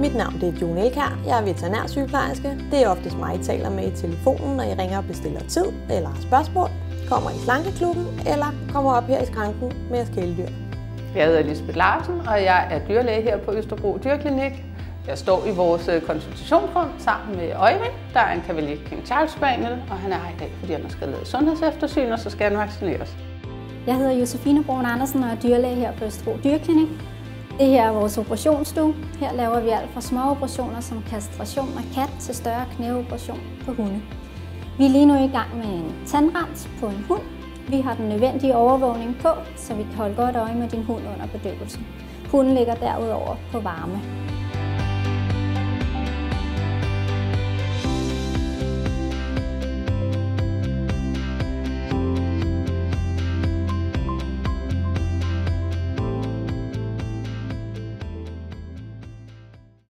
Mit navn er Jon Elkjær. Jeg er veterinærsygeplejerske. Det er oftest mig, I taler med i telefonen, når I ringer og bestiller tid eller har spørgsmål, kommer i Slankeklubben eller kommer op her i skranken med jeres kæledyr. Jeg hedder Lisbeth Larsen, og jeg er dyrlæge her på Østerbro Dyrklinik. Jeg står i vores konsultationsrum sammen med Øjvind, der er en Cavalier King Charles Spaniel, og han er her i dag, fordi han skal lave sundhedseftersyn, og så skal han vaccineres. Jeg hedder Josefine Brun Andersen og er dyrlæge her på Østerbro Dyrklinik. Det her er vores operationsstue. Her laver vi alt fra små operationer som kastration af kat til større knæoperation på hunde. Vi er lige nu i gang med en tandrens på en hund. Vi har den nødvendige overvågning på, så vi kan holde godt øje med din hund under bedøvelsen. Hunden ligger derudover på varme.